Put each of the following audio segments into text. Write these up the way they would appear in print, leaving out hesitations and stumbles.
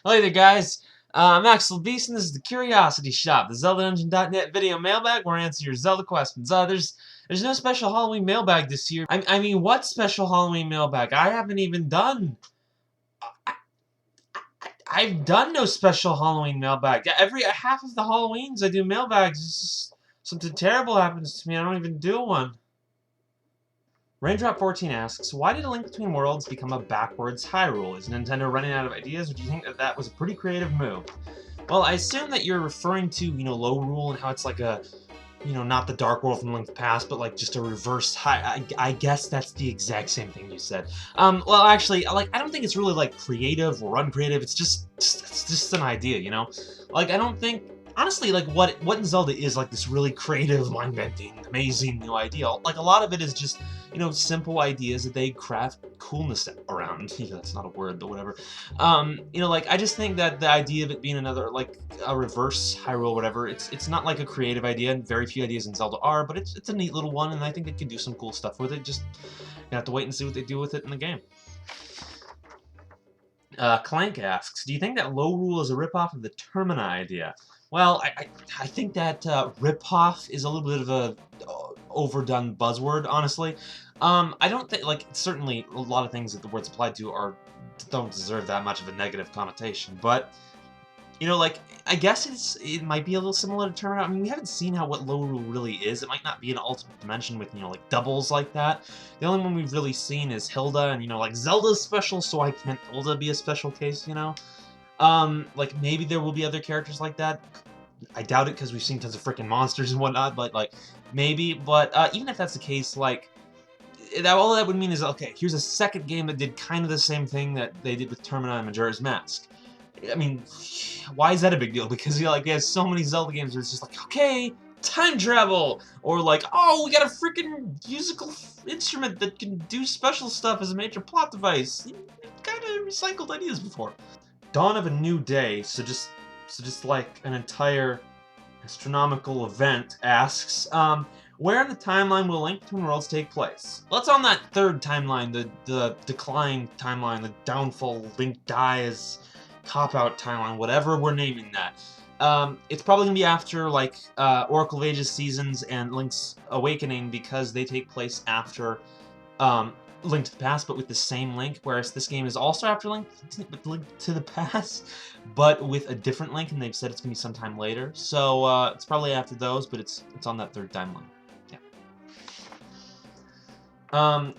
Hello there, guys. I'm Axel Beast, and this is the Curiosity Shop, the ZeldaDungeon.net video mailbag where I answer your Zelda questions. There's no special Halloween mailbag this year. I mean, what special Halloween mailbag? I haven't even done. I've done no special Halloween mailbag. Every half of the Halloweens I do mailbags. It's just something terrible happens to me. I don't even do one. Raindrop14 asks, why did A Link Between Worlds become a backwards Hyrule? Is Nintendo running out of ideas, or do you think that that was a pretty creative move? Well, I assume that you're referring to, Lorule and how it's like a, not the Dark World from Link Past, but like just a reverse high. I guess that's the exact same thing you said. Well, actually, I don't think it's really like creative or uncreative. It's just an idea, Like, I don't think. Honestly, like, what in Zelda is, like, this really creative, mind-bending, amazing new idea. Like, a lot of it is just, simple ideas that they craft coolness around. That's not a word, but whatever. Like, I just think that the idea of it being another, like, a reverse Hyrule or whatever, it's not, like, a creative idea, and very few ideas in Zelda are, but it's a neat little one, and I think they can do some cool stuff with it. Just, you have to wait and see what they do with it in the game. Clank asks, do you think that Lorule is a ripoff of the Termina idea? Well, I think that ripoff is a little bit of a overdone buzzword, honestly. I don't think, like, certainly a lot of things that the word's applied to don't deserve that much of a negative connotation, but, like, I guess it might be a little similar to Termina. I mean, we haven't seen what Lorule really is. It might not be an ultimate dimension with, like, doubles like that. The only one we've really seen is Hilda, and, like, Zelda's special, so why can't Hilda be a special case, Like, maybe there will be other characters like that. I doubt it, because we've seen tons of freaking monsters and whatnot, but, like, maybe. But even if that's the case, like, all that would mean is, okay, here's a second game that did kind of the same thing that they did with Termina and Majora's Mask. I mean, why is that a big deal? Because, like, they have so many Zelda games where it's just like, okay, time travel! Or, like, oh, we got a freaking musical instrument that can do special stuff as a major plot device. You've kind of recycled ideas before. Dawn of a New Day, so just like an entire astronomical event, asks, where in the timeline will Link Between Worlds take place? Well, it's on that third timeline, the decline timeline, the downfall, Link dies, cop-out timeline, whatever we're naming that. It's probably gonna be after, like, Oracle of Ages Seasons and Link's Awakening, because they take place after, Link to the Past, but with the same Link, whereas this game is also after Link to the Past, but with a different Link, and they've said it's gonna be sometime later. So it's probably after those, but it's on that third timeline. Yeah.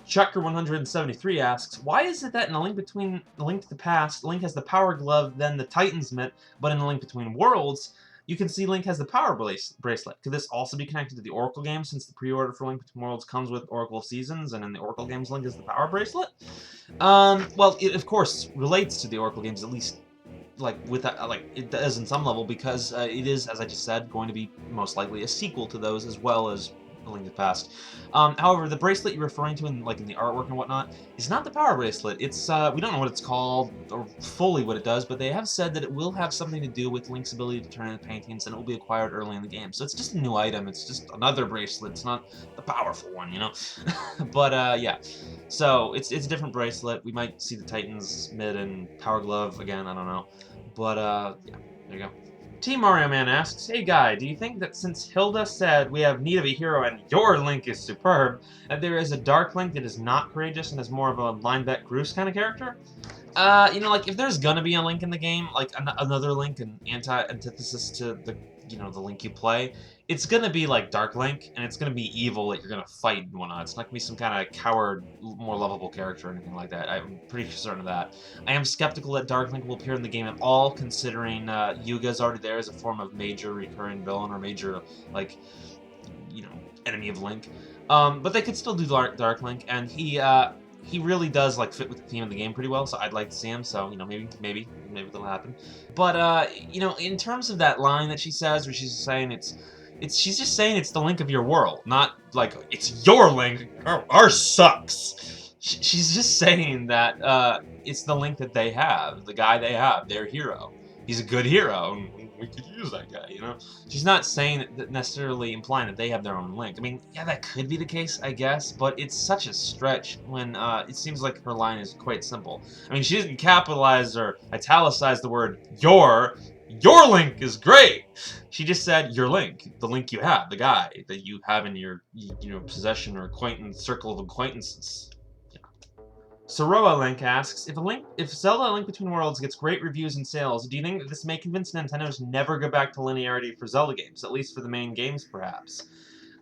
Chucker173 asks, why is it that in A Link Between A Link to the Past, Link has the Power Glove, then the Titan's Mitt, but in A Link Between Worlds, you can see Link has the Power Bracelet. Could this also be connected to the Oracle game, since the pre-order for Link Between Worlds comes with Oracle of Seasons, and in the Oracle games, Link has the Power Bracelet? Well, it of course relates to the Oracle games, at least, like, with that, like, it does in some level, because it is, as I just said, going to be most likely a sequel to those, as well as A Link to the Past. However, the bracelet you're referring to in the artwork and whatnot is not the Power Bracelet. It's, we don't know what it's called, or fully what it does, but they have said that it will have something to do with Link's ability to turn into paintings, and it will be acquired early in the game. So it's just a new item, it's just another bracelet, it's not the powerful one, But, yeah. So, it's a different bracelet. We might see the Titan's Mitt and Power Glove again, I don't know. But, yeah, there you go. Team Mario Man asks, hey Guy, do you think that since Hilda said we have need of a hero and your Link is superb, that there is a Dark Link that is not courageous and is more of a Linebeck Groose kind of character? Like, if there's gonna be a Link in the game, like another Link, an antithesis to the, the Link you play, it's gonna be like Dark Link, and it's gonna be evil that you're gonna fight and whatnot. It's not gonna be some kind of coward, more lovable character or anything like that. I'm pretty certain of that. I am skeptical that Dark Link will appear in the game at all, considering Yuga's already there as a form of major recurring villain, or major, like, enemy of Link. But they could still do Dark Link, and he really does, like, fit with the theme of the game pretty well, so I'd like to see him, so, maybe that'll happen. But, in terms of that line that she says, where she's saying she's just saying it's the Link of your world, not, like, it's your Link, ours sucks. She's just saying that, it's the Link that they have, the guy they have, their hero. He's a good hero, and we could use that guy, you know? She's not saying that necessarily implying that they have their own Link. I mean, yeah, that could be the case, I guess, but it's such a stretch when it seems like her line is quite simple. I mean, she didn't capitalize or italicize the word your. Your Link is great! She just said your Link, the Link you have, the guy that you have in your, possession or acquaintance, circle of acquaintances. Soroa Link asks, if Zelda Link Between Worlds gets great reviews and sales, do you think that this may convince Nintendo to never go back to linearity for Zelda games, at least for the main games, perhaps?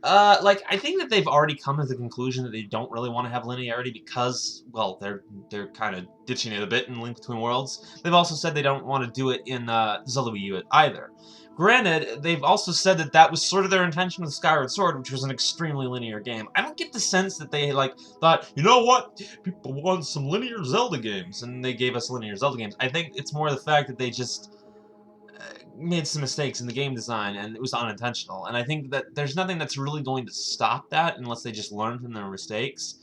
I think that they've already come to the conclusion that they don't really want to have linearity because, well, they're kind of ditching it a bit in Link Between Worlds. They've also said they don't want to do it in Zelda Wii U either. Granted, they've also said that that was sort of their intention with Skyward Sword, which was an extremely linear game. I don't get the sense that they, thought, you know what? People want some linear Zelda games, and they gave us linear Zelda games. I think it's more the fact that they just made some mistakes in the game design, and it was unintentional. And I think that there's nothing that's really going to stop that unless they just learn from their mistakes.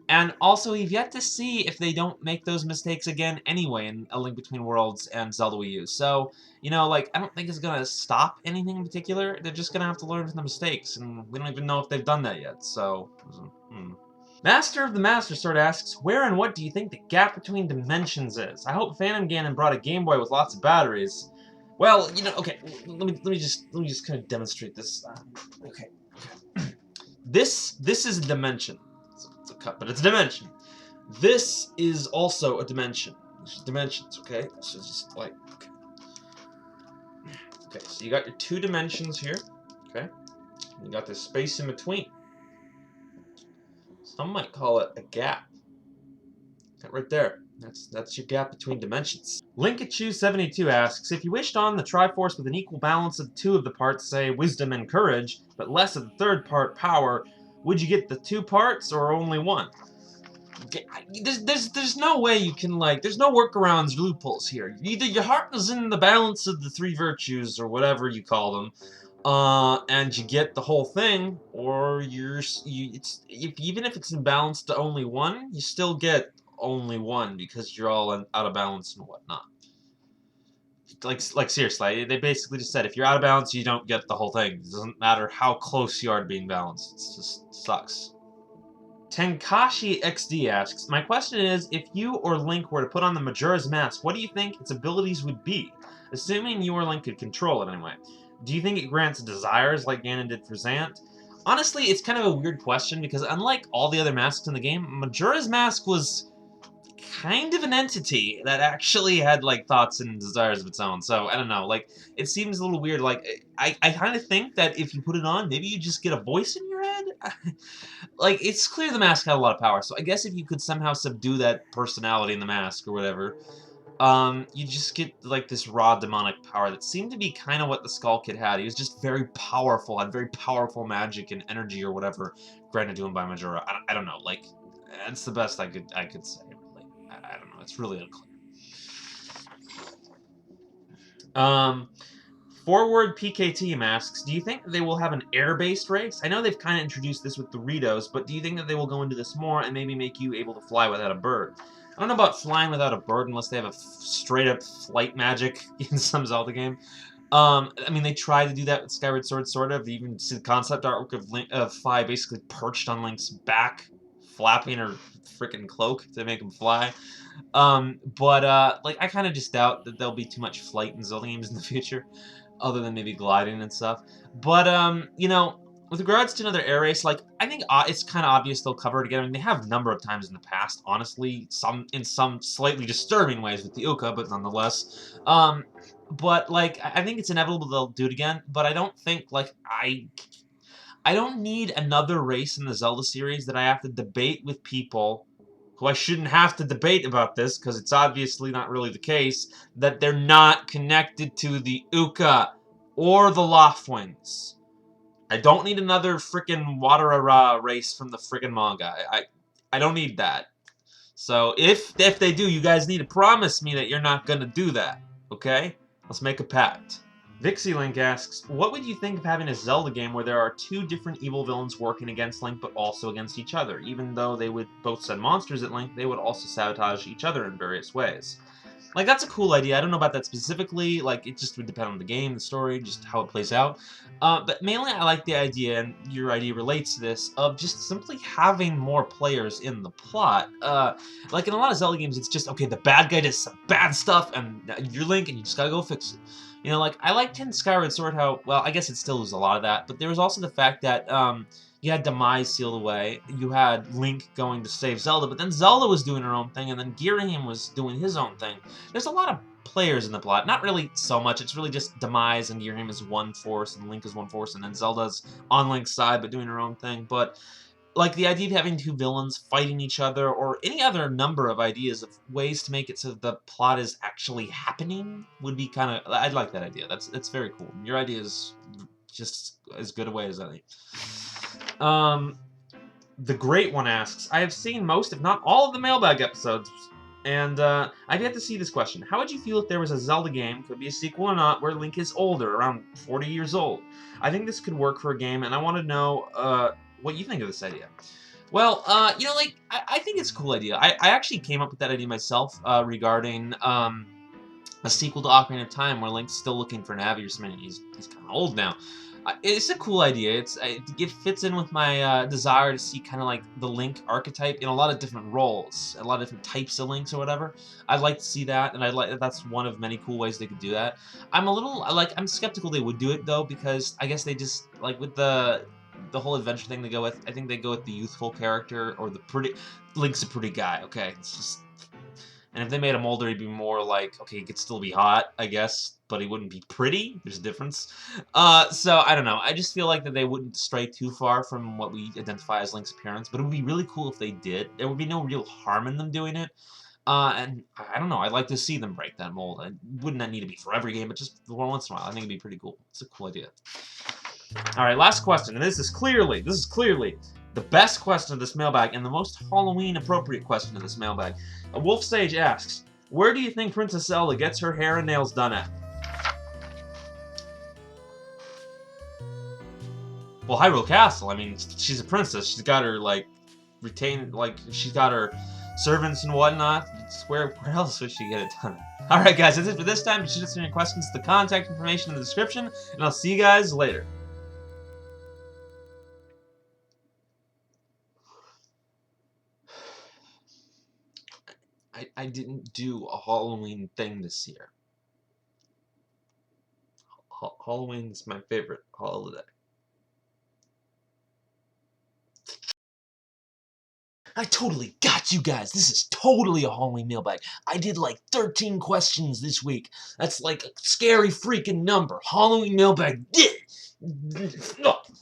And also, we've yet to see if they don't make those mistakes again anyway in A Link Between Worlds and Zelda Wii U. So, I don't think it's going to stop anything in particular. They're just going to have to learn from the mistakes, and we don't even know if they've done that yet, so... Master of the Master Sword asks, where and what do you think the gap between dimensions is? I hope Phantom Ganon brought a Game Boy with lots of batteries. Well, okay, let me just kind of demonstrate this. Okay. This is a dimension. It's a cut, but it's a dimension. This is also a dimension. There's dimensions, okay? So just okay. Okay, so you got your two dimensions here, okay? And you got this space in between. Some might call it a gap. That right there. That's your gap between dimensions. Linkachu72 asks, if you wished on the Triforce with an equal balance of two of the parts, say wisdom and courage, but less of the third part, power, would you get the two parts or only one? There's no way you can, there's no workarounds, loopholes here. Either your heart is in the balance of the three virtues, or whatever you call them, and you get the whole thing, or even if it's in balance to only one, you still get only one because you're all out of balance and whatnot. Like seriously, they basically just said if you're out of balance, you don't get the whole thing. It doesn't matter how close you are to being balanced. It just sucks. Tenkashi XD asks, my question is, if you or Link were to put on the Majora's Mask, what do you think its abilities would be? Assuming you or Link could control it anyway. Do you think it grants desires like Ganon did for Zant? Honestly, it's kind of a weird question because unlike all the other masks in the game, Majora's Mask was kind of an entity that actually had, thoughts and desires of its own. So, I don't know, it seems a little weird. I kind of think that if you put it on, maybe you just get a voice in your head? It's clear the mask had a lot of power, so I guess if you could somehow subdue that personality in the mask or whatever, you just get, this raw demonic power that seemed to be kind of what the Skull Kid had. He was just very powerful, had very powerful magic and energy or whatever granted to him by Majora. I don't know, that's the best I could say, really. I don't know, it's really unclear. Forward PK Team asks, do you think that they will have an air-based race? I know they've kind of introduced this with Doritos, but do you think that they will go into this more and maybe make you able to fly without a bird? I don't know about flying without a bird unless they have a straight-up flight magic in some Zelda game. I mean, they tried to do that with Skyward Sword, sort of. They even see the concept artwork of Fi basically perched on Link's back, flapping her freaking cloak to make him fly. I kind of just doubt that there'll be too much flight in Zelda games in the future, other than maybe gliding and stuff. But, with regards to another air race, I think it's kind of obvious they'll cover it again. I mean, they have a number of times in the past, honestly, in some slightly disturbing ways with the Uka, but nonetheless. I think it's inevitable they'll do it again, but I don't think, I don't need another race in the Zelda series that I have to debate with people who I shouldn't have to debate about this, because it's obviously not really the case, that they're not connected to the Uka or the Loftwings. I don't need another frickin' Waterara race from the frickin' manga. I don't need that. So, if they do, you guys need to promise me that you're not gonna do that. Okay? Let's make a pact. Vixie Link asks, what would you think of having a Zelda game where there are two different evil villains working against Link but also against each other? Even though they would both send monsters at Link, they would also sabotage each other in various ways. Like, that's a cool idea. I don't know about that specifically. Like, it just would depend on the game, the story, just how it plays out. But mainly, I like the idea, and your idea relates to this, of just simply having more players in the plot. Like, in a lot of Zelda games, it's just, okay, the bad guy does some bad stuff, and you're Link, and you just gotta go fix it. You know, like, I liked in Skyward Sword how, well, I guess it still was a lot of that, but there was also the fact that, you had Demise sealed away, you had Link going to save Zelda, but then Zelda was doing her own thing, and then Girahim was doing his own thing. There's a lot of players in the plot. Not really so much. It's really just Demise and Girahim is one force, and Link is one force, and then Zelda's on Link's side, but doing her own thing. But, like, the idea of having two villains fighting each other, or any other number of ideas of ways to make it so the plot is actually happening would be kind of... I'd like that idea. That's very cool. Your idea is just as good a way as any. The Great One asks, I have seen most, if not all, of the Mailbag episodes, and I've yet to see this question. How would you feel if there was a Zelda game, could be a sequel or not, where Link is older, around 40 years old? I think this could work for a game, and I want to know what you think of this idea. Well, you know, like, I think it's a cool idea. I actually came up with that idea myself regarding a sequel to Ocarina of Time where Link's still looking for Navi or something. He's kind of old now. It's a cool idea. It fits in with my desire to see kind of like the Link archetype in a lot of different roles, a lot of different types of Links or whatever. I'd like to see that, and that's one of many cool ways they could do that. I'm skeptical they would do it though, because I guess they just like with the whole adventure thing they go with. I think they go with the youthful character or the pretty. Link's a pretty guy. Okay, it's just. And if they made him older, he'd be more like, okay, he could still be hot, I guess, but he wouldn't be pretty. There's a difference. So, I don't know. I just feel like that they wouldn't stray too far from what we identify as Link's appearance, but it would be really cool if they did. There would be no real harm in them doing it. And I don't know. I'd like to see them break that mold. Wouldn't that need to be for every game, but just for once in a while. I think it'd be pretty cool. It's a cool idea. All right, last question, and this is clearly the best question of this mailbag and the most Halloween-appropriate question of this mailbag. Wolf Sage asks, where do you think Princess Zelda gets her hair and nails done at? Well, Hyrule Castle. I mean, she's a princess. She's got her, like, she's got her servants and whatnot. Where else would she get it done? Alright, guys, that's it for this time. Be sure to send your questions to the contact information in the description, and I'll see you guys later. I didn't do a Halloween thing this year. Halloween is my favorite holiday. I totally got you guys. This is totally a Halloween mailbag. I did like 13 questions this week. That's like a scary freaking number. Halloween mailbag.